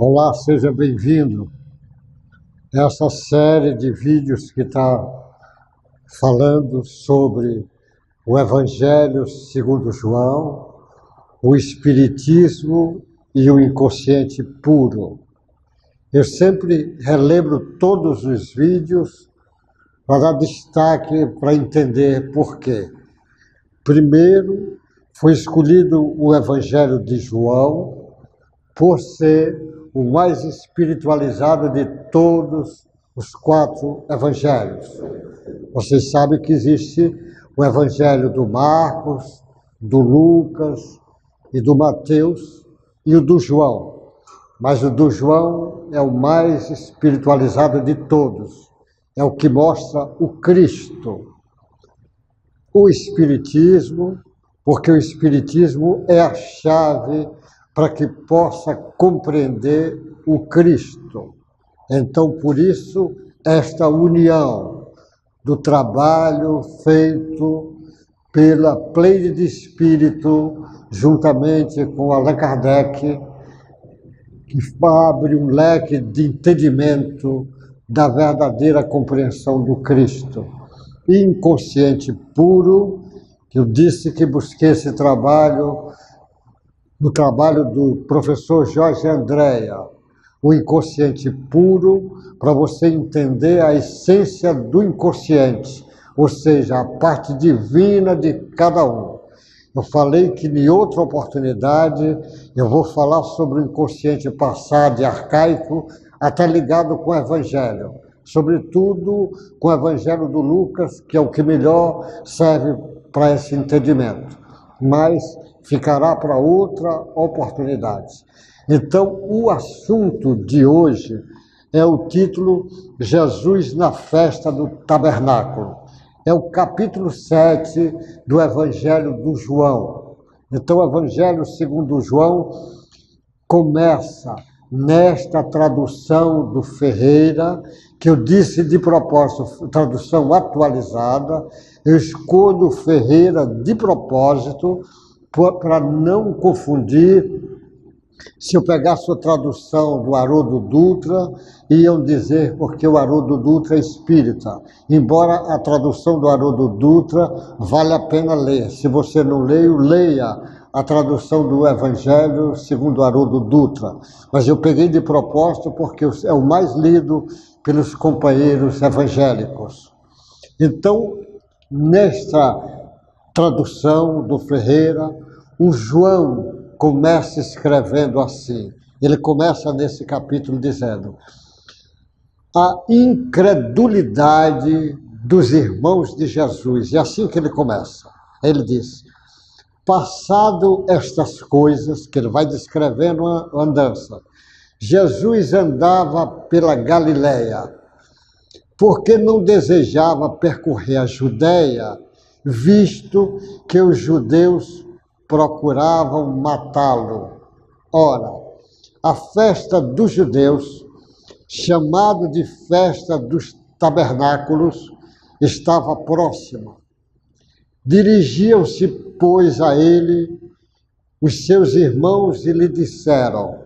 Olá, seja bem-vindo. Essa série de vídeos que está falando sobre o Evangelho segundo João, o Espiritismo e o inconsciente puro. Eu sempre relembro todos os vídeos para dar destaque para entender por quê. Primeiro, foi escolhido o Evangelho de João por ser o mais espiritualizado de todos os 4 evangelhos. Vocês sabem que existe o evangelho do Marcos, do Lucas e do Mateus e o do João. Mas o do João é o mais espiritualizado de todos. É o que mostra o Cristo. O Espiritismo, porque o Espiritismo é a chave para que possa compreender o Cristo. Então, por isso, esta união do trabalho feito pela Pleiade de Espírito, juntamente com Allan Kardec, que abre um leque de entendimento da verdadeira compreensão do Cristo. Inconsciente puro, que eu disse que busquei esse trabalho no trabalho do professor Jorge Andréa, o inconsciente puro, para você entender a essência do inconsciente, ou seja, a parte divina de cada um. Eu falei que em outra oportunidade eu vou falar sobre o inconsciente passado e arcaico, até ligado com o Evangelho, sobretudo com o Evangelho do Lucas, que é o que melhor serve para esse entendimento. Mas ficará para outra oportunidade. Então, o assunto de hoje é o título Jesus na Festa do Tabernáculo. É o capítulo 7 do Evangelho do João. Então, o Evangelho segundo João começa nesta tradução do Ferreira, que eu disse de propósito, tradução atualizada. Eu escolho Ferreira de propósito, para não confundir. Se eu pegasse a tradução do Haroldo Dutra, iam dizer porque o Haroldo Dutra é espírita. Embora a tradução do Haroldo Dutra vale a pena ler. Se você não leu, leia a tradução do Evangelho segundo Haroldo Dutra. Mas eu peguei de propósito porque é o mais lido pelos companheiros evangélicos. Então, nesta tradução do Ferreira, o João começa escrevendo assim. Ele começa nesse capítulo dizendo: a incredulidade dos irmãos de Jesus. E assim que ele começa. Ele diz: passado estas coisas, que ele vai descrevendo uma andança, Jesus andava pela Galileia, porque não desejava percorrer a Judéia, visto que os judeus procuravam matá-lo. Ora, a festa dos judeus, chamada de festa dos tabernáculos, estava próxima. Dirigiam-se, pois, a ele os seus irmãos e lhe disseram,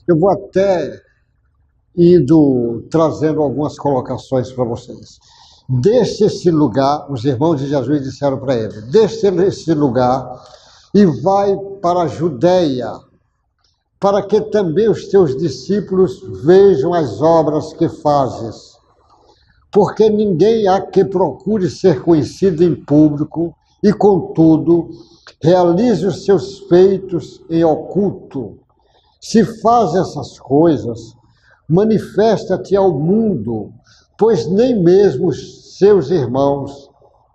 eu vou até indo trazendo algumas colocações para vocês. Deixe esse lugar, os irmãos de Jesus disseram para ele, deixe esse lugar e vai para a Judéia, para que também os teus discípulos vejam as obras que fazes. Porque ninguém há que procure ser conhecido em público e, contudo, realize os seus feitos em oculto. Se faz essas coisas, manifesta-te ao mundo, pois nem mesmo os seus irmãos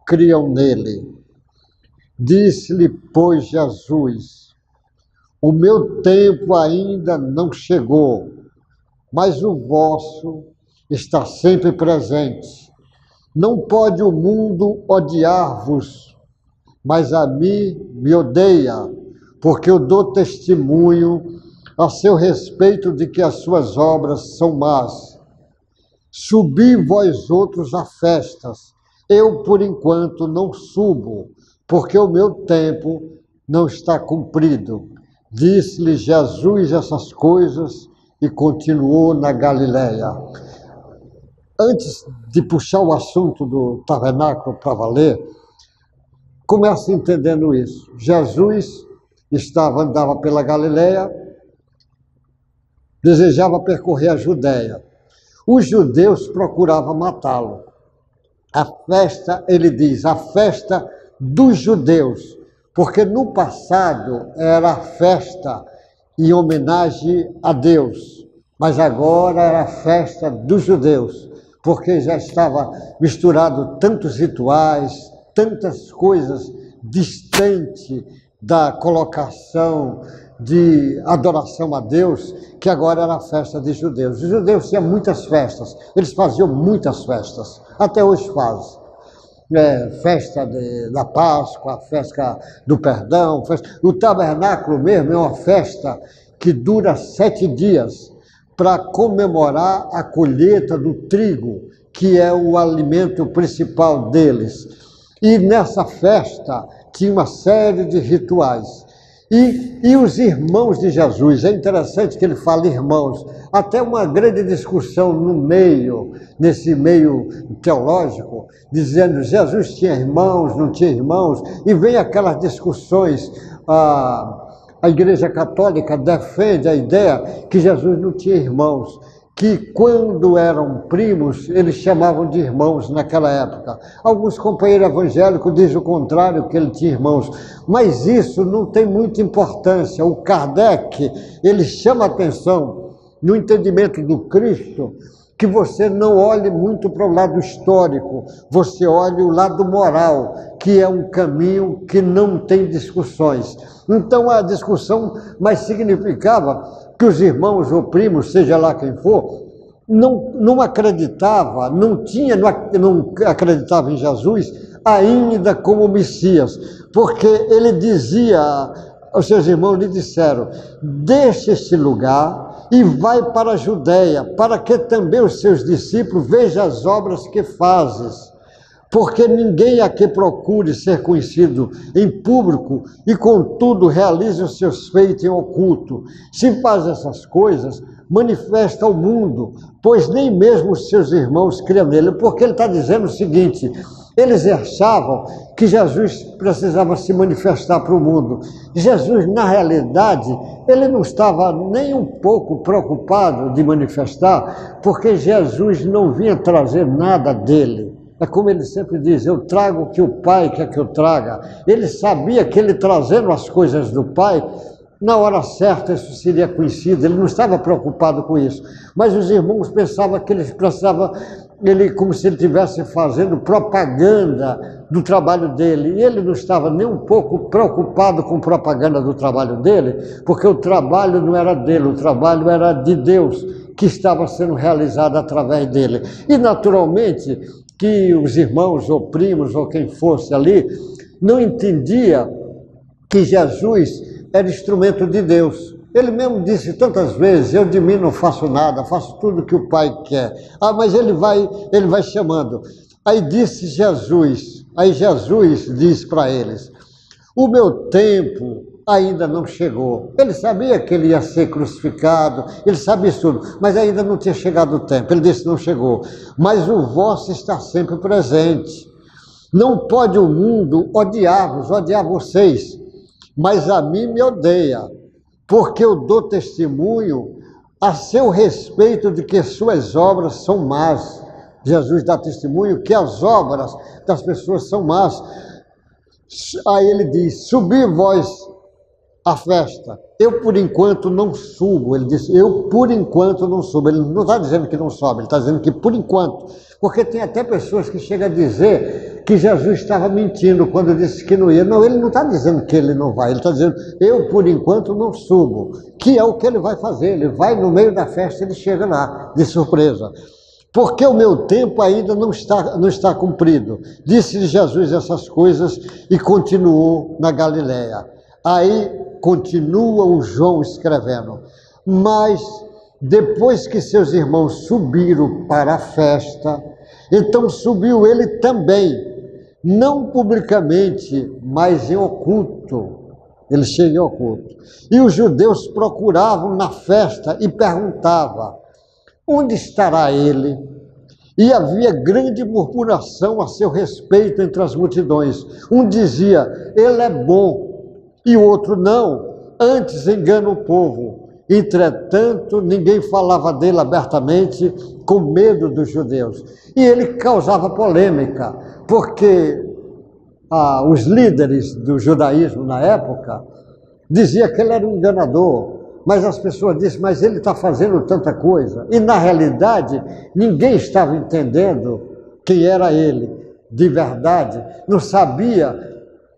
criam nele. Disse-lhe, pois, Jesus, o meu tempo ainda não chegou, mas o vosso está sempre presente. Não pode o mundo odiar-vos, mas a mim me odeia, porque eu dou testemunho a seu respeito de que as suas obras são más. Subi vós outros a festas, eu por enquanto não subo, porque o meu tempo não está cumprido. Disse-lhe Jesus essas coisas e continuou na Galileia. Antes de puxar o assunto do tabernáculo para valer, comece entendendo isso. Jesus andava pela Galileia, desejava percorrer a Judéia. Os judeus procuravam matá-lo. A festa, ele diz, a festa dos judeus, porque no passado era a festa em homenagem a Deus, mas agora era a festa dos judeus, porque já estava misturado tantos rituais, tantas coisas distantes da colocação de adoração a Deus, que agora era a festa de judeus. Os judeus tinham muitas festas, eles faziam muitas festas, até hoje fazem. Festa da Páscoa, festa do perdão, o tabernáculo mesmo é uma festa que dura 7 dias para comemorar a colheita do trigo, que é o alimento principal deles. E nessa festa tinha uma série de rituais. E os irmãos de Jesus, é interessante que ele fala irmãos, até uma grande discussão nesse meio teológico, dizendo Jesus tinha irmãos, não tinha irmãos, e vem aquelas discussões, a Igreja Católica defende a ideia que Jesus não tinha irmãos, que quando eram primos, eles chamavam de irmãos naquela época. Alguns companheiros evangélicos dizem o contrário, que ele tinha irmãos, mas isso não tem muita importância. O Kardec, ele chama a atenção no entendimento do Cristo, que você não olhe muito para o lado histórico, você olhe o lado moral, que é um caminho que não tem discussões. Então a discussão mais significava que os irmãos ou primos, seja lá quem for, não acreditava, não acreditava em Jesus ainda como Messias, porque ele dizia, os seus irmãos lhe disseram, deixe este lugar e vai para a Judéia, para que também os seus discípulos vejam as obras que fazes. Porque ninguém aqui procure ser conhecido em público e, contudo, realize os seus feitos em oculto. Se faz essas coisas, manifesta ao mundo, pois nem mesmo os seus irmãos criam nele. Porque ele está dizendo o seguinte, eles achavam que Jesus precisava se manifestar para o mundo. Jesus, na realidade, ele não estava nem um pouco preocupado de manifestar, porque Jesus não vinha trazer nada dele. É como ele sempre diz, eu trago o que o Pai quer que eu traga. Ele sabia que ele trazendo as coisas do Pai, na hora certa isso seria conhecido, ele não estava preocupado com isso. Mas os irmãos pensavam que ele precisava, como se ele estivesse fazendo propaganda do trabalho dele. E ele não estava nem um pouco preocupado com propaganda do trabalho dele, porque o trabalho não era dele, o trabalho era de Deus, que estava sendo realizado através dele. E naturalmente que os irmãos ou primos ou quem fosse ali não entendia que Jesus era instrumento de Deus. Ele mesmo disse tantas vezes, eu de mim não faço nada, faço tudo que o Pai quer. Mas ele vai chamando. Aí Jesus diz para eles, o meu tempo ainda não chegou. Ele sabia que ele ia ser crucificado, ele sabia isso tudo, mas ainda não tinha chegado o tempo. Ele disse, não chegou. Mas o vosso está sempre presente. Não pode o mundo odiar vocês, mas a mim me odeia, porque eu dou testemunho a seu respeito de que suas obras são más. Jesus dá testemunho que as obras das pessoas são más. Aí ele diz, subi vós a festa. Eu, por enquanto, não subo. Ele disse, eu, por enquanto, não subo. Ele não está dizendo que não sobe, ele está dizendo que, por enquanto. Porque tem até pessoas que chegam a dizer que Jesus estava mentindo quando disse que não ia. Não, ele não está dizendo que ele não vai. Ele está dizendo, eu, por enquanto, não subo. Que é o que ele vai fazer. Ele vai no meio da festa e ele chega lá, de surpresa. Porque o meu tempo ainda não está cumprido. Disse Jesus essas coisas e continuou na Galileia. Aí continua o João escrevendo, mas depois que seus irmãos subiram para a festa, então subiu ele também, não publicamente, mas em oculto. ele chega ao culto. E os judeus procuravam na festa e perguntavam, onde estará ele? E havia grande murmuração a seu respeito entre as multidões. Um dizia, ele é bom, e o outro não, antes engana o povo. Entretanto, ninguém falava dele abertamente, com medo dos judeus. E ele causava polêmica, porque os líderes do judaísmo na época diziam que ele era um enganador, mas as pessoas diziam, mas ele está fazendo tanta coisa. E na realidade, ninguém estava entendendo quem era ele, de verdade. Não sabia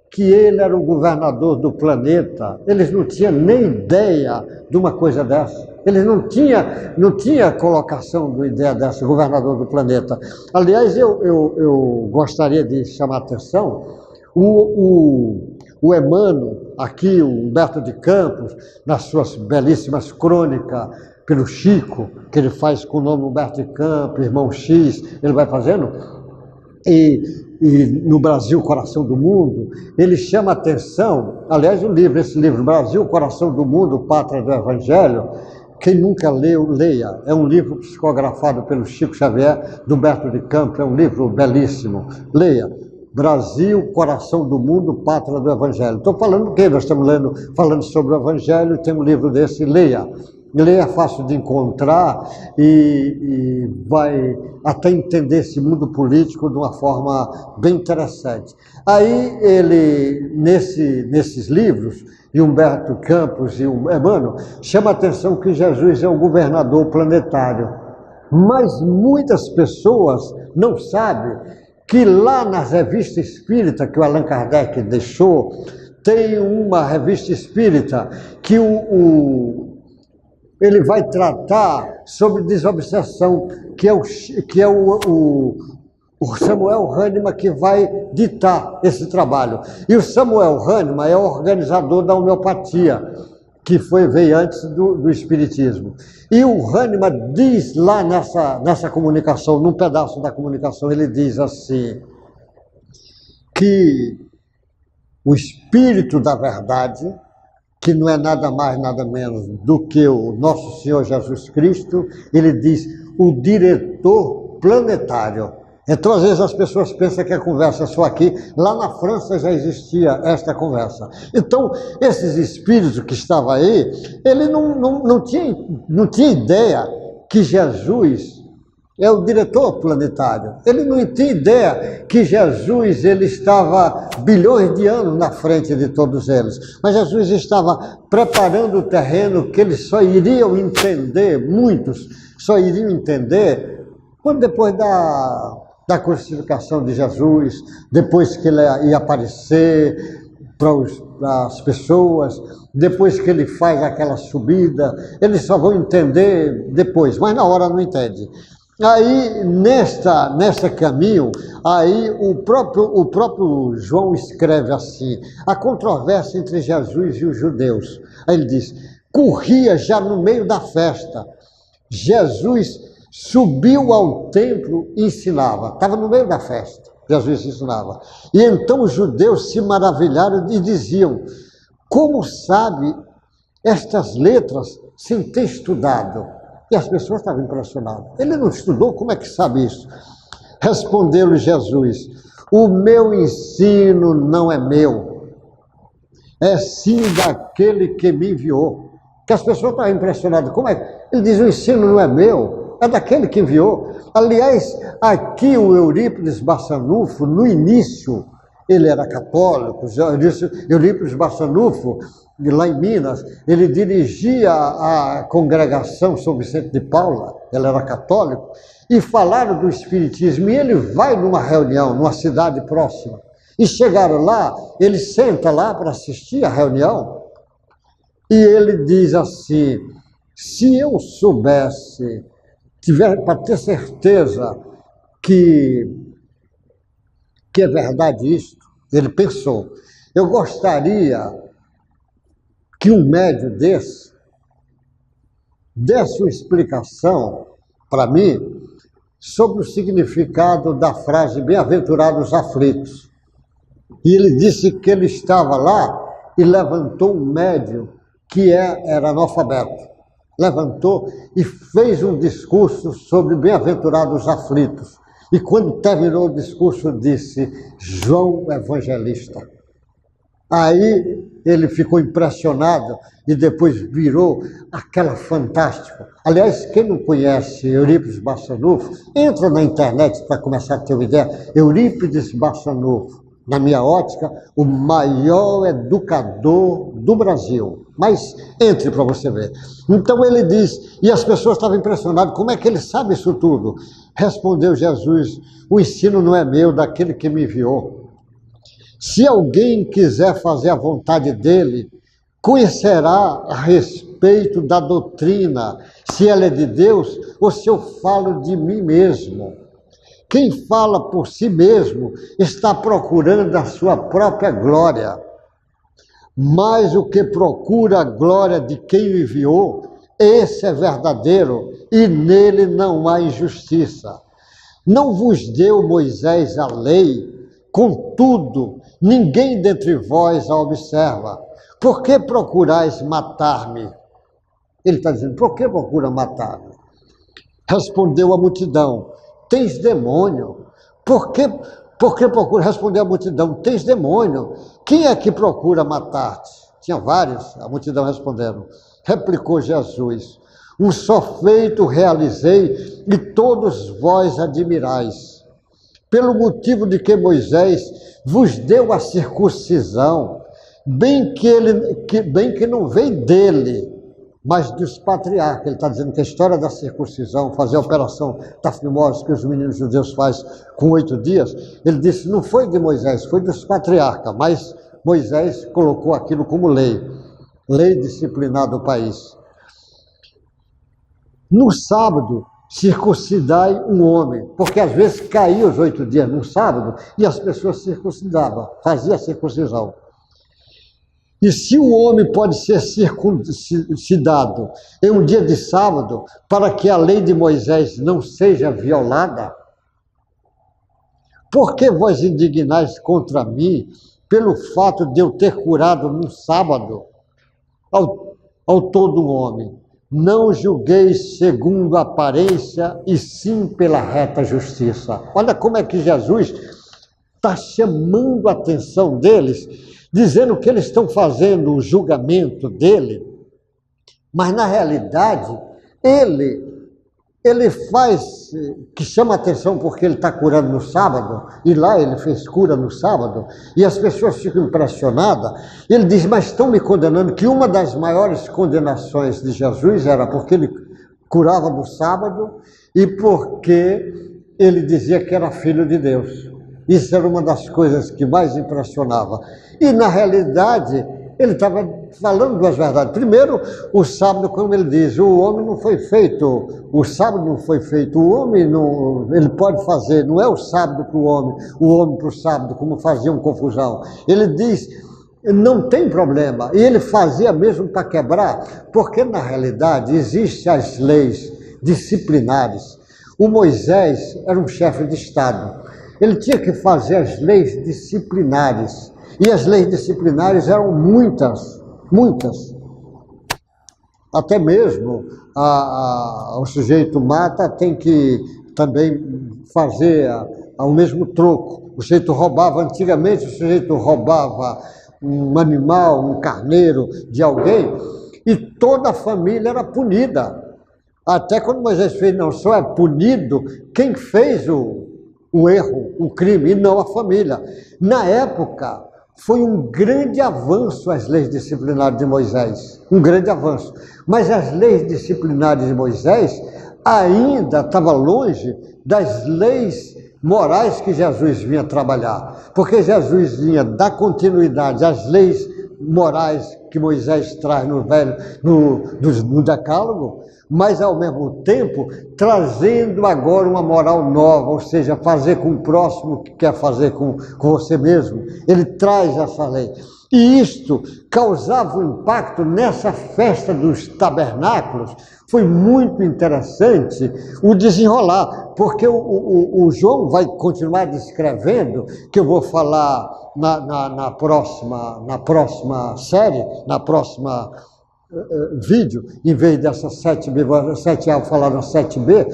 que ele era o governador do planeta. Eles não tinham nem ideia de uma coisa dessa. Eles não tinha colocação de uma ideia dessa, governador do planeta. Aliás, eu gostaria de chamar a atenção, o Emmanuel, aqui, o Humberto de Campos, nas suas belíssimas crônicas pelo Chico, que ele faz com o nome Humberto de Campos, Irmão X, ele vai fazendo, e no Brasil, Coração do Mundo, ele chama atenção, aliás, esse livro, Brasil, Coração do Mundo, Pátria do Evangelho, quem nunca leu, leia. É um livro psicografado pelo Chico Xavier, do Humberto de Campos, é um livro belíssimo. Leia. Brasil, Coração do Mundo, Pátria do Evangelho. Estou falando do quê? Nós estamos falando sobre o Evangelho, tem um livro desse, leia. Leia, é fácil de encontrar e vai até entender esse mundo político de uma forma bem interessante. Aí ele, nesses livros, e Humberto Campos e o Emmanuel, chama a atenção que Jesus é um governador planetário. Mas muitas pessoas não sabem que lá na revista espírita que o Allan Kardec deixou, tem uma revista espírita que ele vai tratar sobre desobsessão, que é o Samuel Hahnemann que vai ditar esse trabalho. E o Samuel Hahnemann é o organizador da homeopatia, que veio antes do Espiritismo. E o Hahnemann diz lá nessa comunicação, num pedaço da comunicação, ele diz assim, que o Espírito da Verdade, que não é nada mais, nada menos do que o nosso Senhor Jesus Cristo, ele diz, o diretor planetário. Então, às vezes, as pessoas pensam que a conversa é só aqui. Lá na França já existia esta conversa. Então, esses espíritos que estavam aí, ele não tinha ideia que Jesus é o diretor planetário. Ele não tinha ideia que Jesus ele estava bilhões de anos na frente de todos eles. Mas Jesus estava preparando o terreno que eles só iriam entender, muitos só iriam entender, quando depois da crucificação de Jesus, depois que ele ia aparecer para as pessoas, depois que ele faz aquela subida, eles só vão entender depois, mas na hora não entende. Aí, nesta caminho, aí o próprio João escreve assim, a controvérsia entre Jesus e os judeus. Aí ele diz, corria já no meio da festa, Jesus subiu ao templo e ensinava, estava no meio da festa, Jesus ensinava. E então os judeus se maravilharam e diziam, como sabe estas letras sem ter estudado? E as pessoas estavam impressionadas. Ele não estudou, como é que sabe isso? Respondeu-lhe Jesus, o meu ensino não é meu, é sim daquele que me enviou. Que as pessoas estavam impressionadas, como é? Ele diz, o ensino não é meu, é daquele que enviou. Aliás, aqui o Eurípides Bassanufo, no início, ele era católico, Eurípides Bassanufo, lá em Minas, ele dirigia a congregação São Vicente de Paula, ele era católico, e falaram do Espiritismo, e ele vai numa reunião, numa cidade próxima, e chegaram lá, ele senta lá para assistir a reunião, e ele diz assim, se eu soubesse, para ter certeza que é verdade isto, ele pensou, eu gostaria que um médium desse desse uma explicação para mim sobre o significado da frase bem-aventurados aflitos. E ele disse que ele estava lá e levantou um médium que era analfabeto. Levantou e fez um discurso sobre bem-aventurados aflitos. E quando terminou o discurso, disse: João Evangelista. Aí ele ficou impressionado e depois virou aquela fantástica. Aliás, quem não conhece Eurípides Barçanufo, entra na internet para começar a ter uma ideia. Eurípides Barçanufo, na minha ótica, o maior educador do Brasil. Mas entre para você ver. Então ele diz, e as pessoas estavam impressionadas, como é que ele sabe isso tudo? Respondeu Jesus: o ensino não é meu, daquele que me enviou. Se alguém quiser fazer a vontade dele, conhecerá a respeito da doutrina, se ela é de Deus ou se eu falo de mim mesmo. Quem fala por si mesmo está procurando a sua própria glória. Mas o que procura a glória de quem o enviou, esse é verdadeiro e nele não há injustiça. Não vos deu Moisés a lei, contudo, ninguém dentre vós a observa. Por que procurais matar-me? Ele está dizendo, por que procura matar-me? Respondeu a multidão, tens demônio. Por que procura? Respondeu a multidão, tens demônio. Quem é que procura matar-te? Tinha vários, a multidão respondendo. Replicou Jesus, um só feito realizei e todos vós admirais. Pelo motivo de que Moisés vos deu a circuncisão, bem que não veio dele, mas dos patriarcas. Ele está dizendo que a história da circuncisão, fazer a operação Tafimose que os meninos judeus fazem com 8 dias, ele disse, não foi de Moisés, foi dos patriarcas, mas Moisés colocou aquilo como lei disciplinar do país. No sábado, circuncidai um homem, porque às vezes caía os 8 dias no sábado e as pessoas circuncidavam, fazia a circuncisão. E se o homem pode ser circuncidado em um dia de sábado, para que a lei de Moisés não seja violada, por que vós indignais contra mim pelo fato de eu ter curado no sábado ao todo homem? Não julgueis segundo a aparência, e sim pela reta justiça. Olha como é que Jesus está chamando a atenção deles, dizendo que eles estão fazendo o julgamento dele, mas na realidade ele faz, que chama a atenção porque ele está curando no sábado, e lá ele fez cura no sábado, e as pessoas ficam impressionadas. Ele diz, mas estão me condenando, que uma das maiores condenações de Jesus era porque ele curava no sábado e porque ele dizia que era filho de Deus. Isso era uma das coisas que mais impressionava. E na realidade, ele estava falando duas verdades. Primeiro, o sábado, como ele diz, o homem não foi feito, o sábado não foi feito, o homem não, ele pode fazer, não é o sábado para o homem para o sábado, como faziam confusão. Ele diz, não tem problema, e ele fazia mesmo para quebrar, porque na realidade existem as leis disciplinares. O Moisés era um chefe de Estado, ele tinha que fazer as leis disciplinares, e as leis disciplinares eram muitas. Até mesmo o sujeito mata, tem que também fazer ao mesmo troco. O sujeito roubava, antigamente o sujeito roubava um animal, um carneiro de alguém, e toda a família era punida. Até quando Moisés fez, não só é punido quem fez o erro, o crime, e não a família. Na época, foi um grande avanço as leis disciplinares de Moisés, um grande avanço. Mas as leis disciplinares de Moisés ainda estavam longe das leis morais que Jesus vinha trabalhar, porque Jesus vinha dar continuidade às leis morais que Moisés traz no Decálogo, mas ao mesmo tempo trazendo agora uma moral nova, ou seja, fazer com o próximo o que quer fazer com você mesmo. Ele traz essa lei. E isto causava um impacto nessa festa dos tabernáculos. Foi muito interessante o desenrolar, porque o João vai continuar descrevendo, que eu vou falar na próxima série, na próxima vídeo, em vez dessa 7A, vou falar na 7B,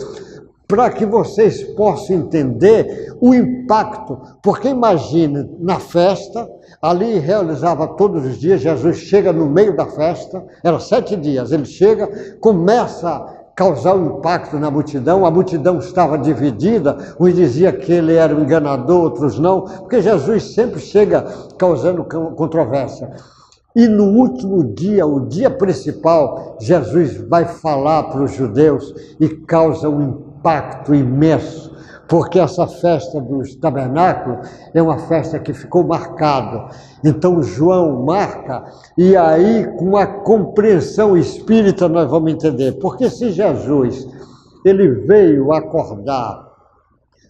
para que vocês possam entender o impacto, porque imagine, na festa, ali realizava todos os dias, Jesus chega no meio da festa, era 7 dias, ele chega, começa a causar um impacto na multidão, a multidão estava dividida, uns diziam que ele era um enganador, outros não, porque Jesus sempre chega causando controvérsia. E no último dia, o dia principal, Jesus vai falar para os judeus e causa um impacto imenso, porque essa festa dos tabernáculos é uma festa que ficou marcada. Então João marca, e aí com a compreensão espírita nós vamos entender, porque se Jesus ele veio acordar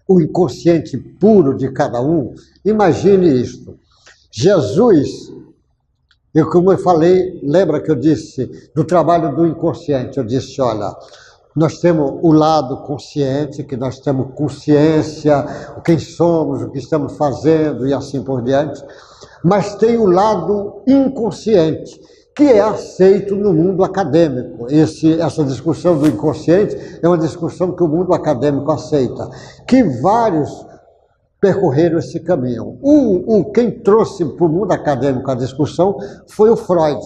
o inconsciente puro de cada um, imagine isto, Jesus... como eu falei, lembra que eu disse do trabalho do inconsciente? Eu disse, olha, nós temos o lado consciente, que nós temos consciência, quem somos, o que estamos fazendo e assim por diante, mas tem o lado inconsciente, que é aceito no mundo acadêmico. Essa discussão do inconsciente é uma discussão que o mundo acadêmico aceita, que vários percorreram esse caminho. Quem trouxe para o mundo acadêmico a discussão foi o Freud,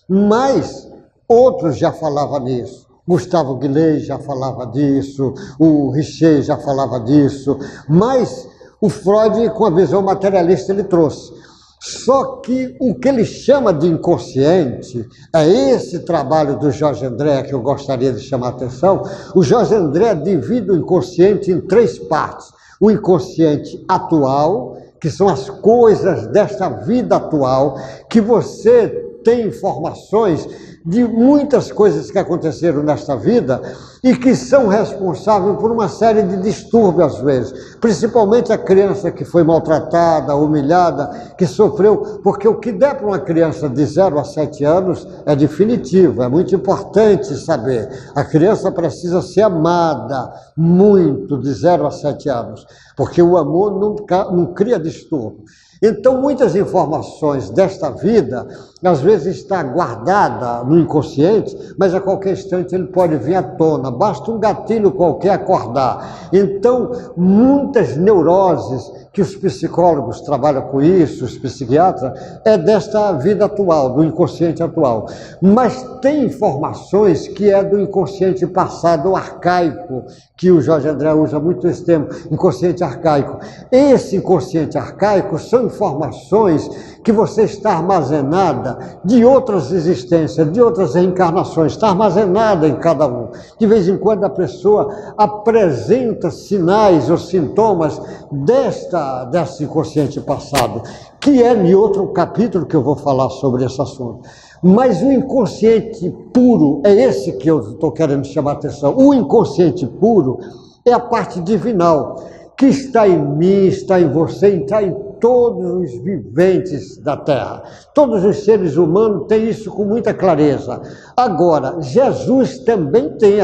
mas outros já falavam nisso. Gustavo Guillet já falava disso, o Richer já falava disso, mas o Freud, com a visão materialista, ele trouxe. Só que o que ele chama de inconsciente é esse trabalho do Jorge André que eu gostaria de chamar a atenção. O Jorge André divide o inconsciente em 3 partes. O inconsciente atual, que são as coisas desta vida atual, que você tem informações de muitas coisas que aconteceram nesta vida e que são responsáveis por uma série de distúrbios às vezes, principalmente a criança que foi maltratada, humilhada, que sofreu, porque o que der para uma criança de 0 a 7 anos é definitivo, é muito importante saber. A criança precisa ser amada muito de 0 a 7 anos, porque o amor não cria distúrbio. Então, muitas informações desta vida, às vezes está guardada no inconsciente, mas a qualquer instante ele pode vir à tona, basta um gatilho qualquer acordar. Então, muitas neuroses que os psicólogos trabalham com isso, os psiquiatras, é desta vida atual, do inconsciente atual. Mas tem informações que é do inconsciente passado, arcaico, que o Jorge André usa muito esse termo, inconsciente arcaico. Esse inconsciente arcaico são informações que você está armazenada de outras existências, de outras reencarnações, está armazenada em cada um. De vez em quando a pessoa apresenta sinais ou sintomas desse inconsciente passado, que é em outro capítulo que eu vou falar sobre esse assunto. Mas o inconsciente puro, é esse que eu estou querendo chamar a atenção. O inconsciente puro é a parte divinal, que está em mim, está em você, está em todos os viventes da Terra. Todos os seres humanos têm isso com muita clareza. Agora, Jesus também tem,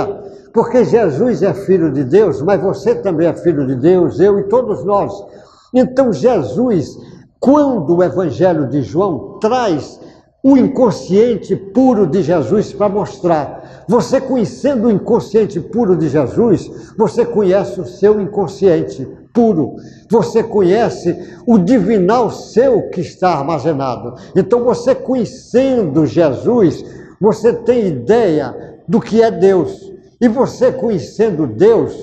porque Jesus é filho de Deus, mas você também é filho de Deus, eu e todos nós. Então, Jesus, quando o Evangelho de João traz o inconsciente puro de Jesus para mostrar. Você conhecendo o inconsciente puro de Jesus, você conhece o seu inconsciente puro. Você conhece o divinal seu que está armazenado. Então você conhecendo Jesus, você tem ideia do que é Deus. E você conhecendo Deus,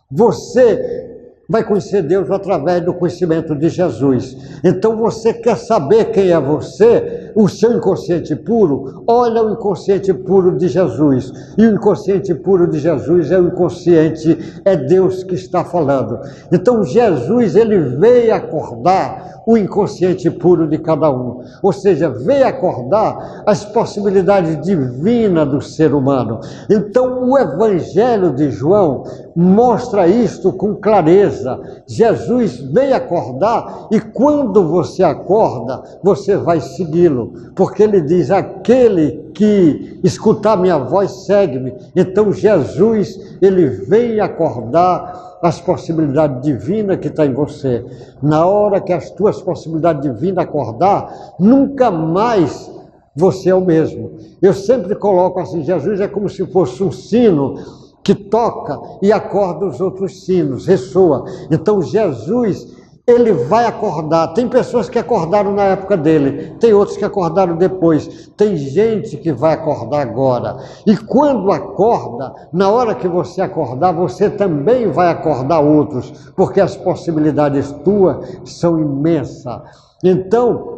você vai conhecer Deus através do conhecimento de Jesus. Então você quer saber quem é você, o seu inconsciente puro? Olha o inconsciente puro de Jesus. E o inconsciente puro de Jesus é o inconsciente, é Deus que está falando. Então Jesus, ele veio acordar o inconsciente puro de cada um. Ou seja, veio acordar as possibilidades divinas do ser humano. Então o Evangelho de João mostra isto com clareza. Jesus veio acordar e quando você acorda, você vai segui-lo. Porque ele diz, aquele que escutar minha voz, segue-me. Então Jesus, ele veio acordar as possibilidades divinas que está em você. Na hora que as tuas possibilidades divinas acordar, nunca mais você é o mesmo. Eu sempre coloco assim, Jesus é como se fosse um sino que toca e acorda os outros sinos, ressoa. Então Jesus, ele vai acordar. Tem pessoas que acordaram na época dele, tem outros que acordaram depois, tem gente que vai acordar agora. E quando acorda, na hora que você acordar, você também vai acordar outros, porque as possibilidades tuas são imensas. Então,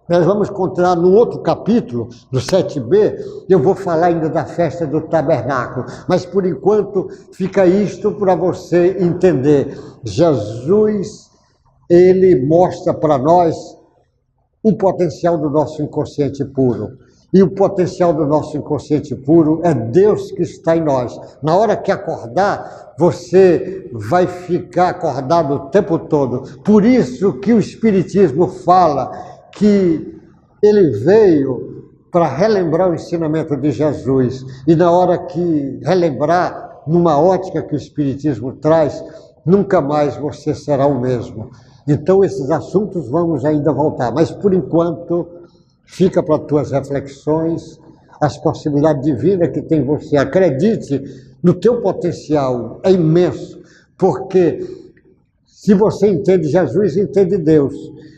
nós vamos encontrar no outro capítulo, no 7b, eu vou falar ainda da festa do tabernáculo, mas por enquanto fica isto para você entender. Jesus, ele mostra para nós o potencial do nosso inconsciente puro. E o potencial do nosso inconsciente puro é Deus que está em nós. Na hora que acordar, você vai ficar acordado o tempo todo. Por isso que o Espiritismo fala que ele veio para relembrar o ensinamento de Jesus. E na hora que relembrar, numa ótica que o Espiritismo traz, nunca mais você será o mesmo. Então esses assuntos vamos ainda voltar, mas por enquanto fica para tuas reflexões, as possibilidades divinas que tem você. Acredite no teu potencial, é imenso, porque se você entende Jesus, entende Deus.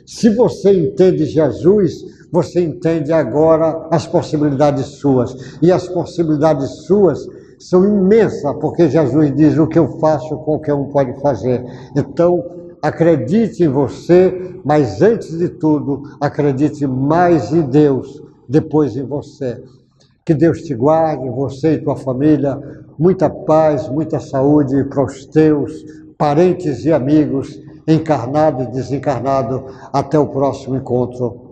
Se você entende Jesus, você entende agora as possibilidades suas. E as possibilidades suas são imensas, porque Jesus diz, o que eu faço, qualquer um pode fazer. Então, acredite em você, mas antes de tudo, acredite mais em Deus, depois em você. Que Deus te guarde, você e tua família, muita paz, muita saúde para os teus parentes e amigos, encarnado e desencarnado. Até o próximo encontro.